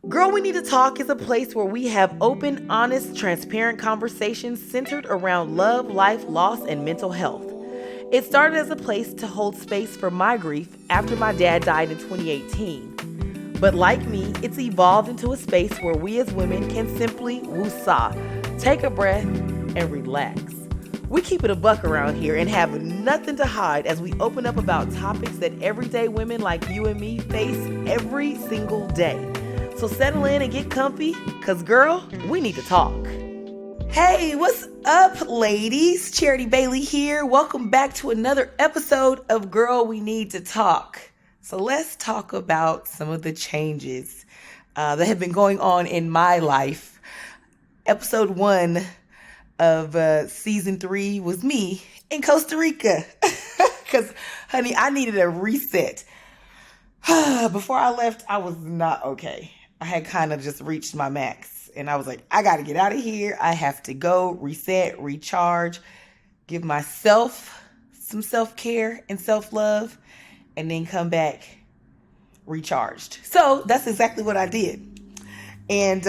Girl, We Need to Talk is a place where we have open, honest, transparent conversations centered around love, life, loss, and mental health. It started as a place to hold space for my grief after my dad died in 2018. But like me, it's evolved into a space where we as women can simply woosah, take a breath, and relax. We keep it a buck around here and have nothing to hide as we open up about topics that everyday women like you and me face every single day. So settle in and get comfy, cause girl, we need to talk. Hey, what's up, ladies? Charity Bailey here. Welcome back to another episode of Girl, We Need to Talk. So let's talk about some of the changes that have been going on in my life. Episode 1 of season 3 was me in Costa Rica. Because, honey, I needed a reset. Before I left, I was not okay. I had kind of just reached my max. And I was like, I got to get out of here. I have to go reset, recharge, give myself some self-care and self-love, and then come back recharged. So that's exactly what I did. And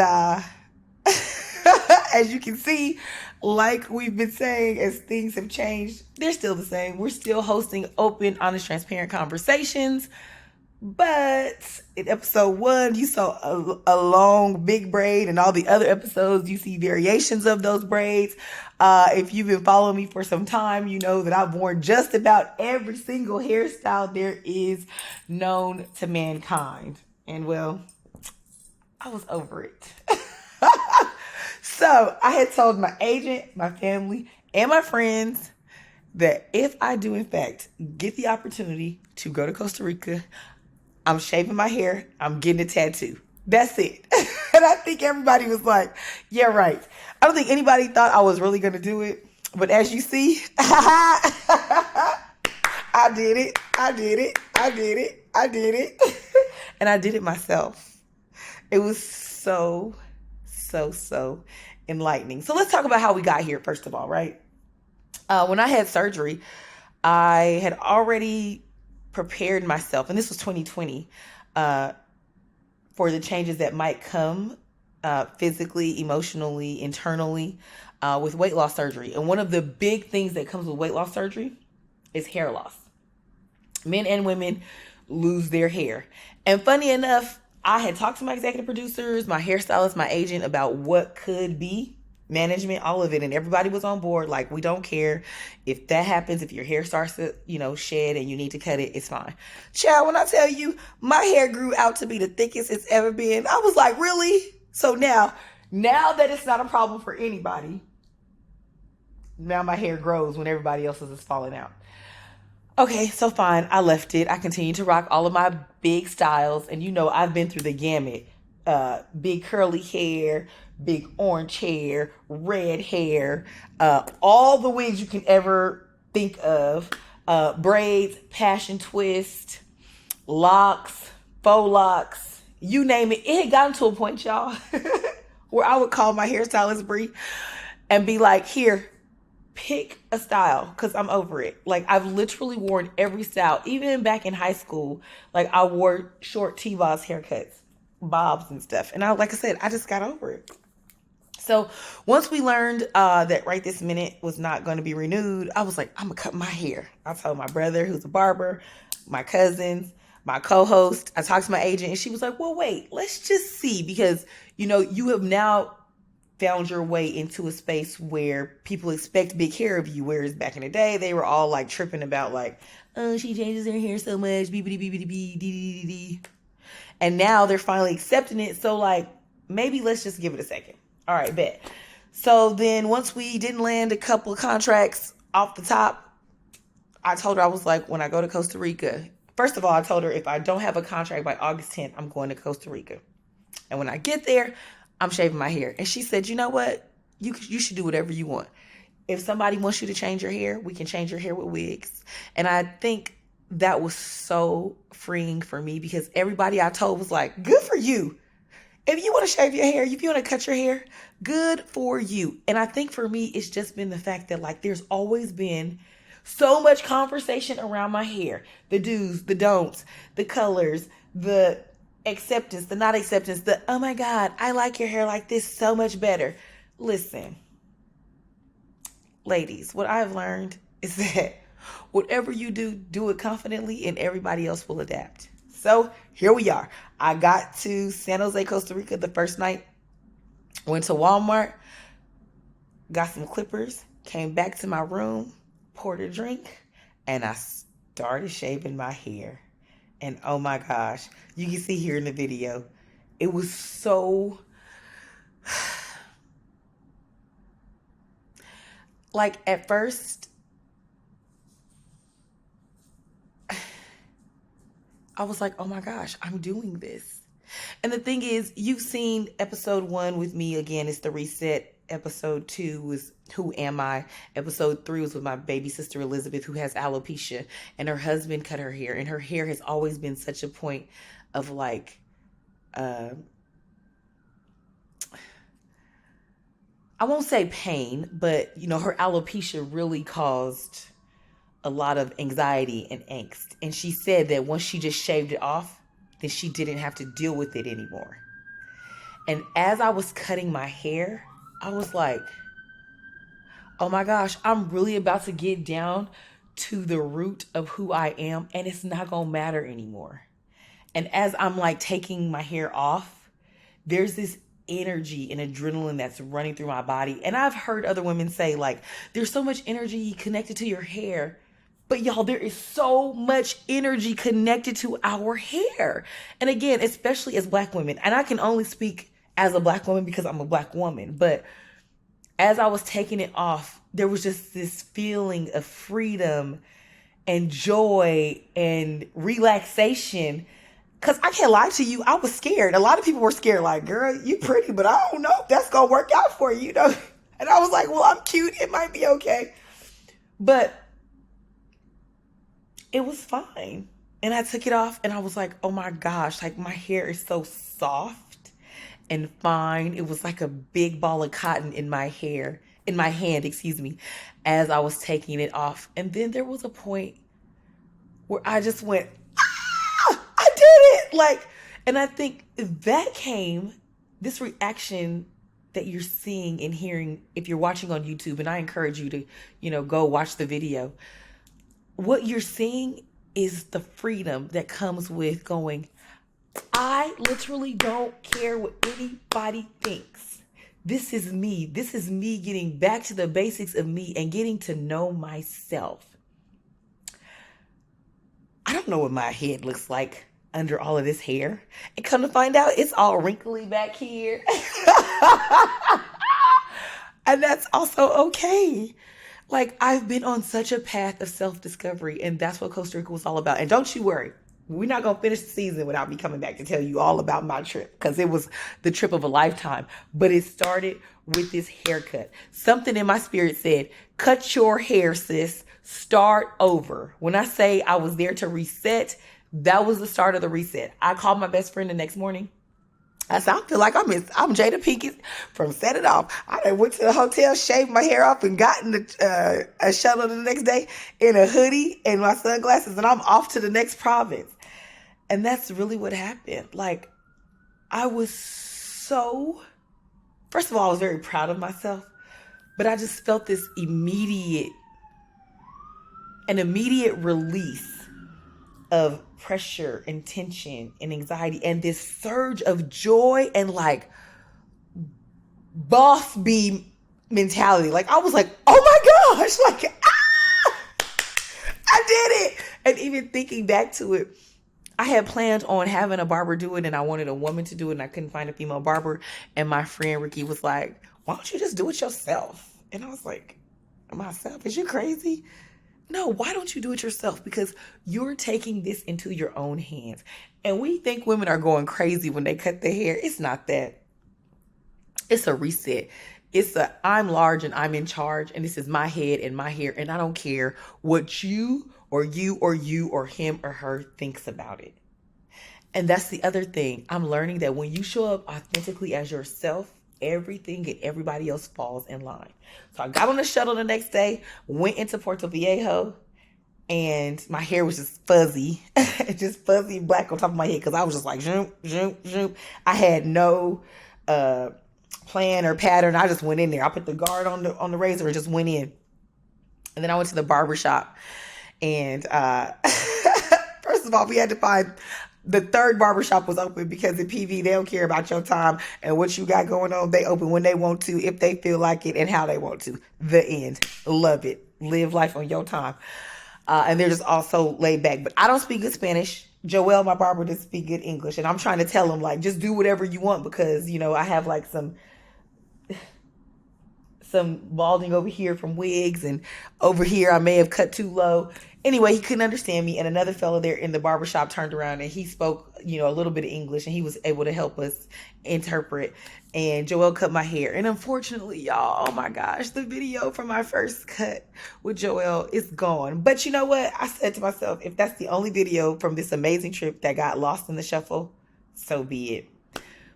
as you can see, like we've been saying, as things have changed, they're still the same. We're still hosting open, honest, transparent conversations. But in episode 1, you saw a long, big braid, and all the other episodes, you see variations of those braids. If you've been following me for some time, you know that I've worn just about every single hairstyle there is known to mankind. And well, I was over it. So I had told my agent, my family, and my friends that if I do, in fact, get the opportunity to go to Costa Rica, I'm shaving my hair, I'm getting a tattoo. That's it. And I think everybody was like, yeah, right. I don't think anybody thought I was really going to do it. But as you see, I did it. And I did it myself. It was so enlightening. So let's talk about how we got here, first of all, right? When I had surgery, I had already prepared myself, and this was 2020, for the changes that might come physically, emotionally, internally, with weight loss surgery. And one of the big things that comes with weight loss surgery is hair loss. Men and women lose their hair. And funny enough, I had talked to my executive producers, my hairstylist, my agent about what could be management, all of it, and everybody was on board. Like, we don't care if that happens. If your hair starts to, shed and you need to cut it, it's fine. Child, when I tell you my hair grew out to be the thickest it's ever been, I was like, really? So now that it's not a problem for anybody, now my hair grows when everybody else's is falling out. Okay, so fine, I left it. I continued to rock all of my big styles, and I've been through the gamut. Big curly hair, big orange hair, red hair, all the wigs you can ever think of, braids, passion twist, locks, faux locks, you name it. It had gotten to a point, y'all, where I would call my hairstylist Bree and be like, here, pick a style, because I'm over it. Like, I've literally worn every style. Even back in high school, like, I wore short T-Boss haircuts, bobs and stuff. And like I said, I just got over it. So once we learned that right this minute was not going to be renewed, I was like, I'm going to cut my hair. I told my brother, who's a barber, my cousins, my co-host. I talked to my agent, and she was like, well, wait, let's just see. Because, you have now found your way into a space where people expect big hair of you. Whereas back in the day, they were all like tripping about like, oh, she changes her hair so much, BBD. And now they're finally accepting it. So like, maybe let's just give it a second. All right, bet. So then once we didn't land a couple of contracts off the top, I told her, I was like, when I go to Costa Rica, first of all, I told her if I don't have a contract by August 10th, I'm going to Costa Rica. And when I get there, I'm shaving my hair. And she said, you know what? You should do whatever you want. If somebody wants you to change your hair, we can change your hair with wigs. And I think that was so freeing for me, because everybody I told was like, good for you. If you want to shave your hair, if you want to cut your hair, good for you. And I think for me, it's just been the fact that like there's always been so much conversation around my hair. The do's, the don'ts, the colors, the acceptance, the not acceptance, the, oh my God, I like your hair like this so much better. Listen, ladies, what I've learned is that whatever you do, do it confidently and everybody else will adapt. So here we are. I got to San Jose, Costa Rica the first night, went to Walmart, got some clippers, came back to my room, poured a drink, and I started shaving my hair. And oh my gosh, you can see here in the video, it was so, like at first, I was like, oh my gosh, I'm doing this. And the thing is, you've seen episode 1 with me again, it's the reset. Episode 2 was Who Am I? Episode 3 was with my baby sister Elizabeth, who has alopecia, and her husband cut her hair. And her hair has always been such a point of like, I won't say pain, but you know, her alopecia really caused a lot of anxiety and angst. And she said that once she just shaved it off, then she didn't have to deal with it anymore. And as I was cutting my hair, I was like, oh my gosh, I'm really about to get down to the root of who I am, and it's not gonna matter anymore. And as I'm like taking my hair off, there's this energy and adrenaline that's running through my body. And I've heard other women say like, there's so much energy connected to your hair. But y'all, there is so much energy connected to our hair. And again, especially as Black women, and I can only speak as a Black woman because I'm a Black woman, but as I was taking it off, there was just this feeling of freedom and joy and relaxation. Because I can't lie to you, I was scared. A lot of people were scared, like, girl, you pretty, but I don't know if that's going to work out for you, you know? And I was like, well, I'm cute. It might be okay. But it was fine. And I took it off and I was like, oh my gosh, like my hair is so soft and fine. It was like a big ball of cotton in my hair, in my hand, excuse me, as I was taking it off. And then there was a point where I just went, ah, I did it. Like, and I think that came, this reaction that you're seeing and hearing, if you're watching on YouTube, and I encourage you to, you know, go watch the video. What you're seeing is the freedom that comes with going, I literally don't care what anybody thinks. This is me. This is me getting back to the basics of me and getting to know myself. I don't know what my head looks like under all of this hair. And come to find out, it's all wrinkly back here. And that's also okay. Like, I've been on such a path of self-discovery, and that's what Costa Rica was all about. And don't you worry, we're not going to finish the season without me coming back to tell you all about my trip, because it was the trip of a lifetime. But it started with this haircut. Something in my spirit said, cut your hair, sis. Start over. When I say I was there to reset, that was the start of the reset. I called my best friend the next morning. I said, I feel like I'm Jada Pinkett from Set It Off. I went to the hotel, shaved my hair off, and got in a shuttle the next day in a hoodie and my sunglasses, and I'm off to the next province. And that's really what happened. Like, I was so, first of all, I was very proud of myself, but I just felt this immediate release of pressure and tension and anxiety and this surge of joy and like boss bee mentality. Like, I was like, oh my gosh, like, I did it. And even thinking back to it, I had planned on having a barber do it, and I wanted a woman to do it, and I couldn't find a female barber. And my friend Ricky was like, why don't you just do it yourself? And I was like, myself? Is you crazy? No, why don't you do it yourself? Because you're taking this into your own hands. And we think women are going crazy when they cut their hair. It's not that. It's a reset. It's a, I'm large and I'm in charge, and this is my head and my hair, and I don't care what you or him or her thinks about it. And that's the other thing. I'm learning that when you show up authentically as yourself, everything and everybody else falls in line. So I got on the shuttle the next day, went into Puerto Viejo, and my hair was just fuzzy, just fuzzy black on top of my head because I was just like, zoom, zoom, zoom. I had no plan or pattern. I just went in there. I put the guard on the razor and just went in. And then I went to the barber shop, and first of all, we had to find the third barbershop was open because in PV, they don't care about your time and what you got going on. They open when they want to, if they feel like it, and how they want to. The end. Love it. Live life on your time. And they're just also laid back. But I don't speak good Spanish. Joelle, my barber, doesn't speak good English. And I'm trying to tell him, like, just do whatever you want because, I have, like, some balding over here from wigs, and over here I may have cut too low. Anyway, he couldn't understand me, and another fellow there in the barbershop turned around and he spoke, a little bit of English, and he was able to help us interpret. And Joelle cut my hair. And unfortunately, y'all, oh my gosh, the video from my first cut with Joelle is gone. But you know what? I said to myself, if that's the only video from this amazing trip that got lost in the shuffle, so be it.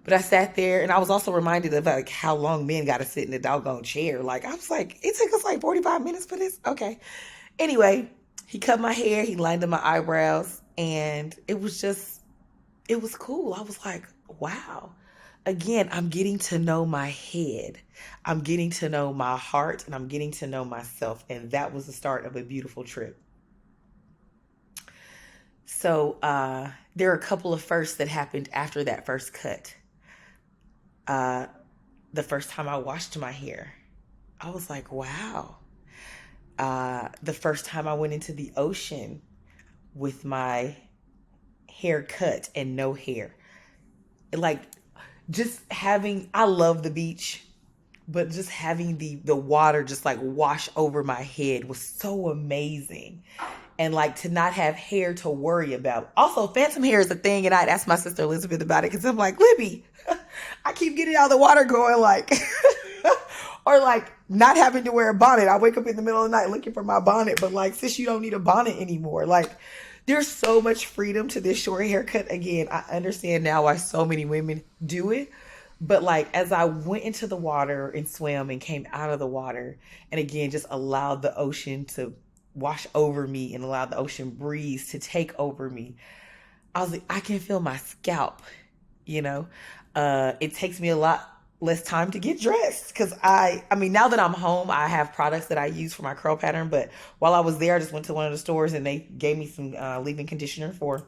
But I sat there, and I was also reminded of like how long men got to sit in a doggone chair. Like, I was like, it took us like 45 minutes for this? Okay. Anyway, he cut my hair, he lined up my eyebrows, and it was cool. I was like, wow. Again, I'm getting to know my head. I'm getting to know my heart, and I'm getting to know myself. And that was the start of a beautiful trip. So there are a couple of firsts that happened after that first cut. The first time I washed my hair, I was like, wow. The first time I went into the ocean with my hair cut and no hair. Like, just having, I love the beach, but just having the water just like wash over my head was so amazing. And like to not have hair to worry about. Also, phantom hair is a thing, and I'd ask my sister Elizabeth about it because I'm like, Libby, I keep getting out of the water going like, or like not having to wear a bonnet. I wake up in the middle of the night looking for my bonnet, but like, sis, you don't need a bonnet anymore. Like, there's so much freedom to this short haircut. Again, I understand now why so many women do it. But like, as I went into the water and swam and came out of the water, and again, just allowed the ocean to wash over me and allow the ocean breeze to take over me, I was like, I can feel my scalp, it takes me a lot less time to get dressed because I mean, now that I'm home, I have products that I use for my curl pattern. But while I was there, I just went to one of the stores and they gave me some leave-in conditioner for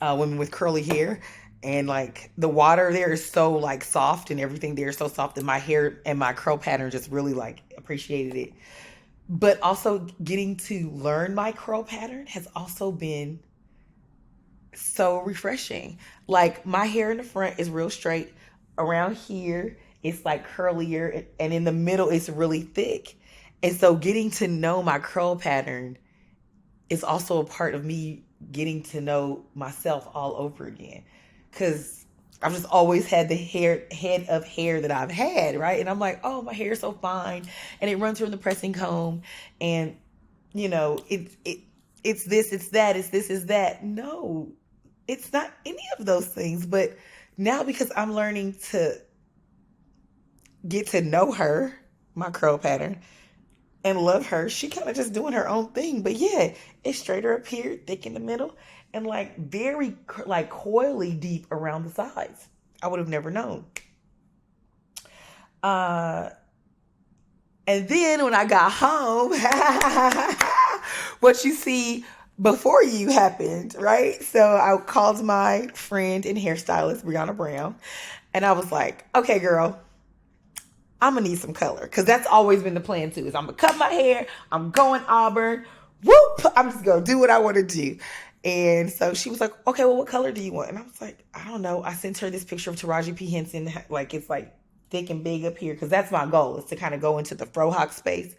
women with curly hair. And like the water there is so like soft, and everything there is so soft that my hair and my curl pattern just really like appreciated it. But also getting to learn my curl pattern has also been so refreshing. Like, my hair in the front is real straight. Around here, it's like curlier, and in the middle, it's really thick. And so getting to know my curl pattern is also a part of me getting to know myself all over again. Because I've just always had the head of hair that I've had, right? And I'm like, oh, my hair is so fine, and it runs from the pressing comb, and it's this, it's that, it's this, it's that. No, it's not any of those things. But now, because I'm learning to get to know her, my curl pattern, and love her, she kind of just doing her own thing. But yeah, it's straighter up here, thick in the middle, and like very like coily deep around the sides. I would have never known. And then when I got home, what you see before you happened, right? So I called my friend and hairstylist, Brianna Brown, and I was like, okay, girl, I'm going to need some color. Because that's always been the plan, too, is I'm going to cut my hair. I'm going auburn. Whoop! I'm just going to do what I want to do. And so she was like, okay, well, what color do you want? And I was like, I don't know. I sent her this picture of Taraji P. Henson. Like, it's like thick and big up here. Because that's my goal, is to kind of go into the frohawk space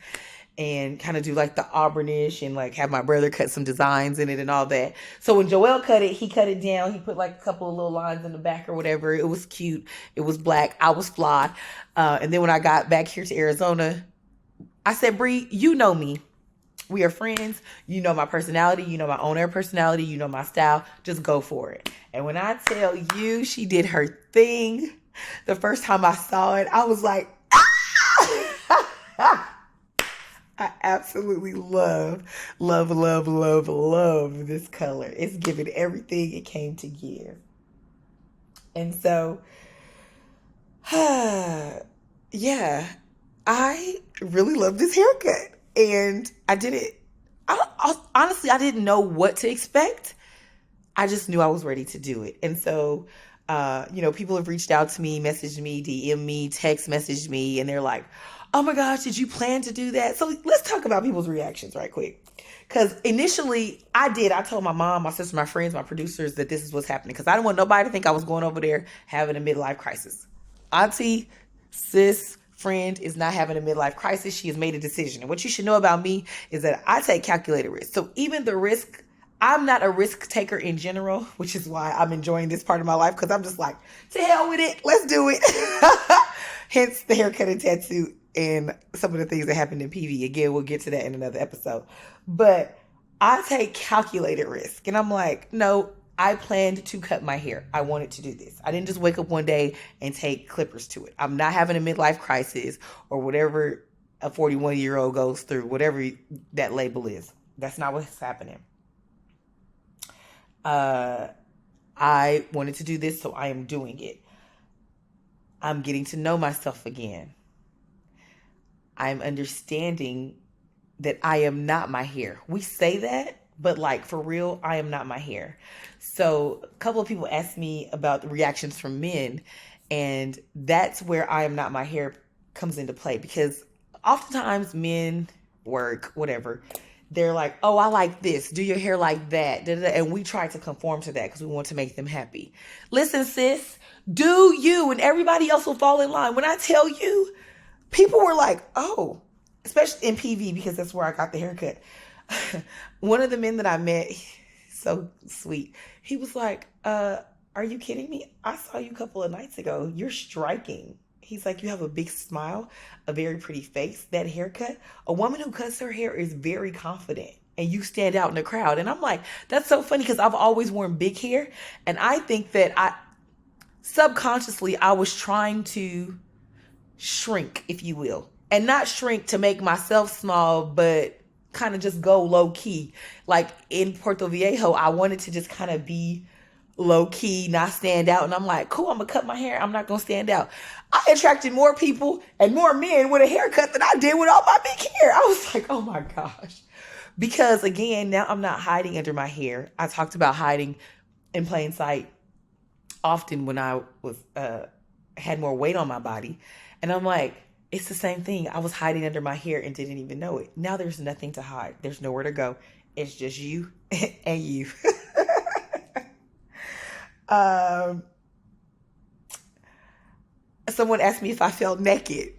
and kind of do like the auburnish and like have my brother cut some designs in it and all that. So when Joel cut it, he cut it down. He put like a couple of little lines in the back or whatever. It was cute. It was black. I was fly. And then when I got back here to Arizona, I said, Bree, you know me. We are friends. You know my personality. You know my own air personality. You know my style. Just go for it. And when I tell you, she did her thing. The first time I saw it, I was like, ah! I absolutely love this color. It's given everything it came to give. And so, yeah, I really love this haircut. And I did it. Honestly, I didn't know what to expect. I just knew I was ready to do it. And so, people have reached out to me, messaged me, DM me, text messaged me, and they're like, oh my gosh, did you plan to do that? So let's talk about people's reactions right quick. Because initially I told my mom, my sister, my friends, my producers that this is what's happening. Because I didn't want nobody to think I was going over there having a midlife crisis. Auntie, sis, friend is not having a midlife crisis. She has made a decision. And what you should know about me is that I take calculated risks. So even the risk, I'm not a risk taker in general, which is why I'm enjoying this part of my life, because I'm just like, to hell with it. Let's do it. Hence the haircut and tattoo and some of the things that happened in PV. Again, we'll get to that in another episode. But I take calculated risk. And I'm like, no, I planned to cut my hair. I wanted to do this. I didn't just wake up one day and take clippers to it. I'm not having a midlife crisis or whatever a 41-year-old goes through, whatever that label is. That's not what's happening. I wanted to do this, so I am doing it. I'm getting to know myself again. I'm understanding that I am not my hair. We say that, but like for real, I am not my hair. So a couple of people asked me about the reactions from men, and that's where I am not my hair comes into play, because oftentimes men, work, whatever, they're like, oh, I like this. Do your hair like that. And we try to conform to that because we want to make them happy. Listen, sis, do you, and everybody else will fall in line. When I tell you, people were like, oh, especially in PV, because that's where I got the haircut. One of the men that I met, so sweet, he was like, are you kidding me? I saw you a couple of nights ago. You're striking. He's like, you have a big smile, a very pretty face, that haircut. A woman who cuts her hair is very confident, and you stand out in the crowd. And I'm like, that's so funny, because I've always worn big hair. And I think that subconsciously, I was trying to shrink, if you will, and not shrink to make myself small, but kind of just go low key. Like in Puerto Viejo, I wanted to just kind of be low key, not stand out. And I'm like, cool, I'm gonna cut my hair. I'm not gonna stand out. I attracted more people and more men with a haircut than I did with all my big hair. I was like, oh my gosh. Because again, now I'm not hiding under my hair. I talked about hiding in plain sight often when I was had more weight on my body. And I'm like, it's the same thing. I was hiding under my hair and didn't even know it. Now there's nothing to hide. There's nowhere to go. It's just you and you. Someone asked me if I felt naked.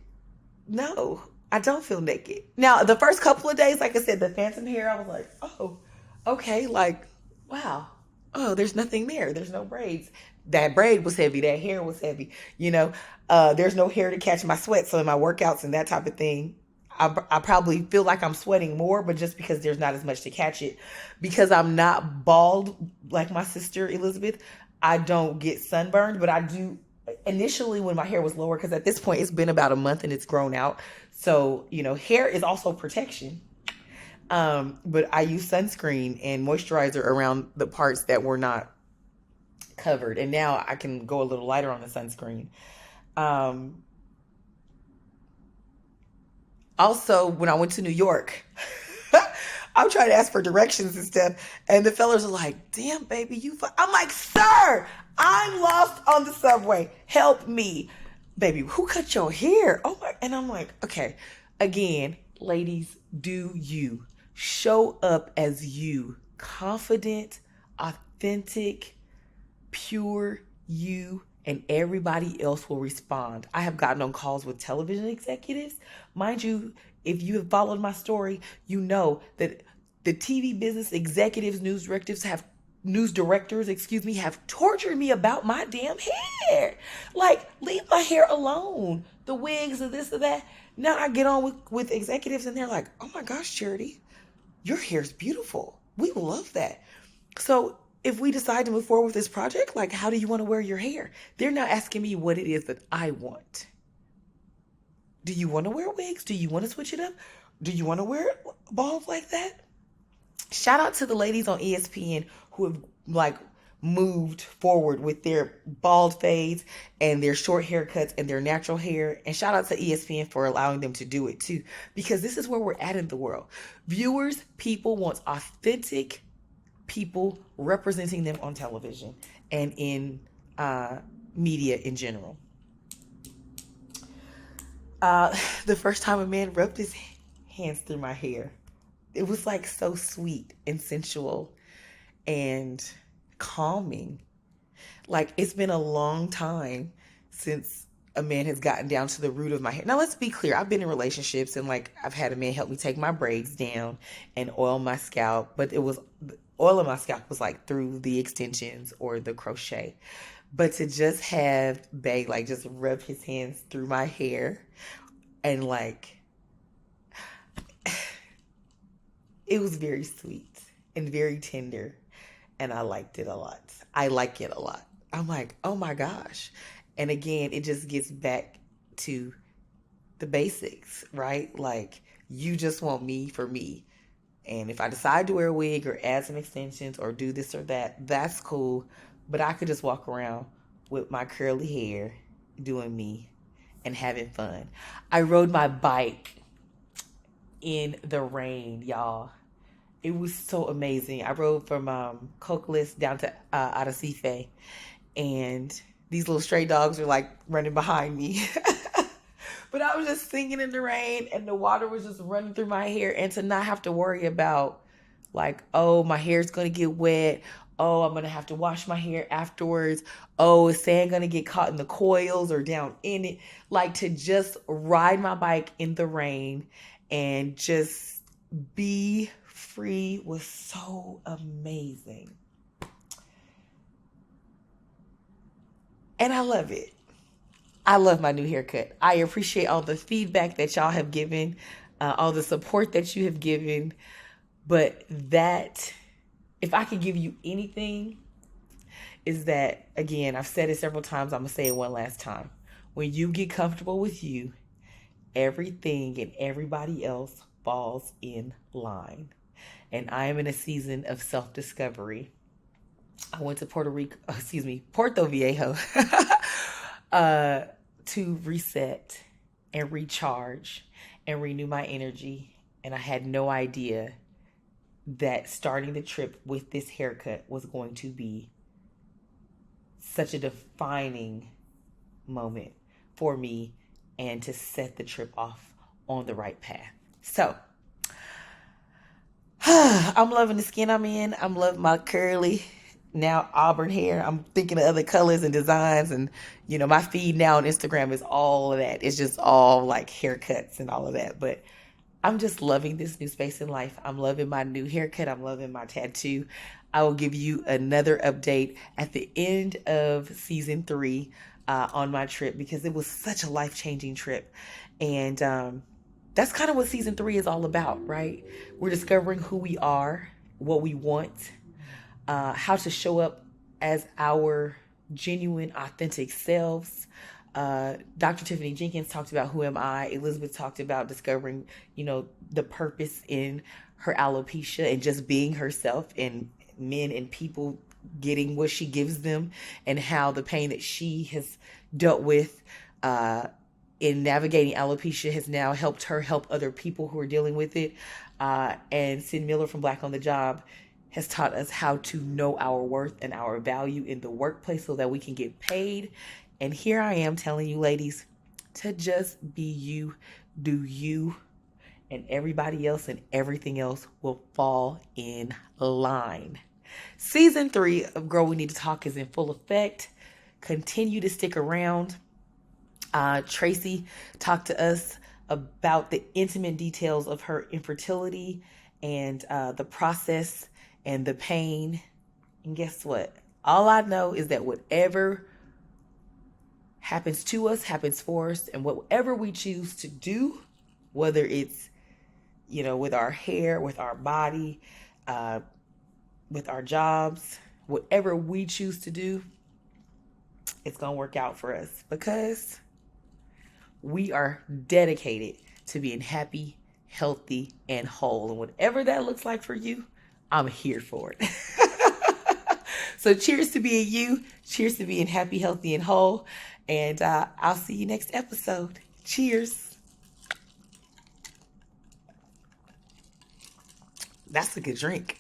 No, I don't feel naked. Now, the first couple of days, like I said, the phantom hair, I was like, oh, okay, like, wow. Oh, there's nothing there. There's no braids. That braid was heavy. That hair was heavy. There's no hair to catch my sweat. So in my workouts and that type of thing, I probably feel like I'm sweating more, but just because there's not as much to catch it. Because I'm not bald like my sister Elizabeth, I don't get sunburned, but I do initially when my hair was lower, because at this point it's been about a month and it's grown out. So, hair is also protection. But I use sunscreen and moisturizer around the parts that were not covered. And now I can go a little lighter on the sunscreen. Also, when I went to New York, I'm trying to ask for directions and stuff. And the fellas are like, damn, baby, I'm like, sir, I'm lost on the subway. Help me. Baby, who cut your hair? Oh my, and I'm like, okay, again, ladies, do you. Show up as you. Confident, authentic, pure you, and everybody else will respond. I have gotten on calls with television executives. Mind you, if you have followed my story, you know that the TV business executives, news directors have tortured me about my damn hair. Like, leave my hair alone. The wigs or this or that. Now I get on with executives and they're like, oh my gosh, Charity, your hair's beautiful. We will love that. So if we decide to move forward with this project, like, how do you want to wear your hair? They're now asking me what it is that I want. Do you want to wear wigs? Do you want to switch it up? Do you want to wear balls like that? Shout out to the ladies on ESPN who have like moved forward with their bald fades and their short haircuts and their natural hair. And shout out to ESPN for allowing them to do it too, because this is where we're at in the world. Viewers, people want authentic people representing them on television and in media in general. The first time a man rubbed his hands through my hair, it was like so sweet and sensual and calming. Like, it's been a long time since a man has gotten down to the root of my hair. Now, let's be clear. I've been in relationships and like I've had a man help me take my braids down and oil my scalp, but it was oil in my scalp was like through the extensions or the crochet. But to just have Bay like just rub his hands through my hair and like it was very sweet and very tender, and I liked it a lot. I like it a lot. I'm like, oh my gosh. And again, it just gets back to the basics, right? Like, you just want me for me. And if I decide to wear a wig or add some extensions or do this or that, that's cool. But I could just walk around with my curly hair doing me and having fun. I rode my bike in the rain, y'all. It was so amazing. I rode from Coquelis down to Arrecife, and these little stray dogs were like running behind me. But I was just singing in the rain, and the water was just running through my hair, and to not have to worry about like, oh, my hair's gonna get wet. Oh, I'm gonna have to wash my hair afterwards. Oh, is sand gonna get caught in the coils or down in it? Like, to just ride my bike in the rain and just be free was so amazing. And I love it. I love my new haircut. I appreciate all the feedback that y'all have given, all the support that you have given. But that, if I could give you anything, is that, again, I've said it several times. I'm going to say it one last time. When you get comfortable with you, everything and everybody else falls in line. And I am in a season of self-discovery. I went to Puerto Viejo, to reset and recharge and renew my energy. And I had no idea that starting the trip with this haircut was going to be such a defining moment for me and to set the trip off on the right path. So, I'm loving the skin I'm in. I'm loving my curly, now auburn hair. I'm thinking of other colors and designs, and my feed now on Instagram is all of that. It's just all like haircuts and all of that. But I'm just loving this new space in life. I'm loving my new haircut. I'm loving my tattoo. I will give you another update at the end of season 3 on my trip, because it was such a life-changing trip. And that's kind of what season 3 is all about, right? We're discovering who we are, what we want, how to show up as our genuine, authentic selves. Dr. Tiffany Jenkins talked about who am I. Elizabeth talked about discovering, the purpose in her alopecia and just being herself, and men and people getting what she gives them, and how the pain that she has dealt with in navigating alopecia has now helped her help other people who are dealing with it. And Sid Miller from Black on the Job has taught us how to know our worth and our value in the workplace so that we can get paid. And here I am telling you, ladies, to just be you, do you, and everybody else and everything else will fall in line. Season 3 of Girl We Need to Talk is in full effect. Continue to stick around. Tracy talked to us about the intimate details of her infertility and the process and the pain. And guess what? All I know is that whatever happens to us happens for us, and whatever we choose to do, whether it's with our hair, with our body, with our jobs, whatever we choose to do, it's gonna work out for us, because We are dedicated to being happy, healthy, and whole. And whatever that looks like for you, I'm here for it. So cheers to being you. Cheers to being happy, healthy, and whole. And I'll see you next episode. Cheers. That's a good drink.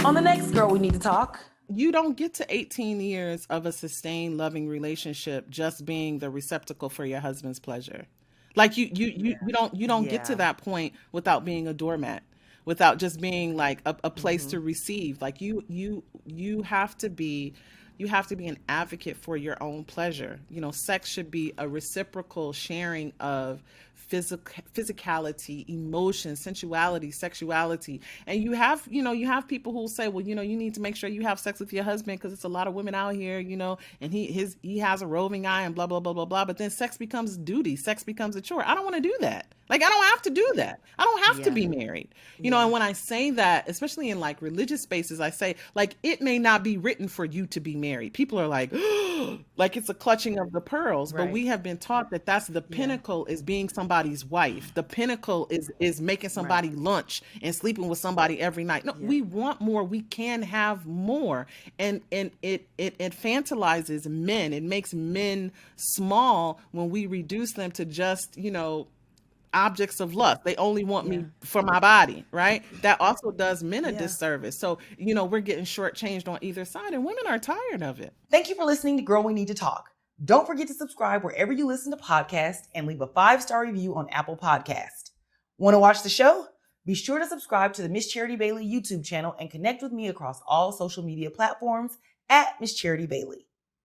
On the next Girl We Need to Talk. You don't get to 18 years of a sustained, loving relationship just being the receptacle for your husband's pleasure. Like you don't get to Yeah. that point without being a doormat, without just being like a place to receive. Like you have to be an advocate for your own pleasure. Sex should be a reciprocal sharing of physicality, emotion, sensuality, sexuality. And you have people who say, well, you need to make sure you have sex with your husband because it's a lot of women out here, and he has a roving eye and blah, blah, blah, blah, blah. But then sex becomes duty. Sex becomes a chore. I don't want to do that. Like, I don't have to do that. I don't have to be married. And when I say that, especially in like religious spaces, I say like, it may not be written for you to be married. People are like, like it's a clutching of the pearls, but we have been taught that that's the pinnacle is being somebody's wife. The pinnacle is making somebody lunch and sleeping with somebody every night. No, we want more. We can have more. And it infantilizes men. It makes men small when we reduce them to just, objects of lust. They only want me for my body, right? That also does men a disservice. So, we're getting shortchanged on either side, and women are tired of it. Thank you for listening to Girl We Need to Talk. Don't forget to subscribe wherever you listen to podcasts and leave a 5-star review on Apple Podcast. Want to watch the show? Be sure to subscribe to the Miss Charity Bailey YouTube channel and connect with me across all social media platforms at Miss Charity Bailey.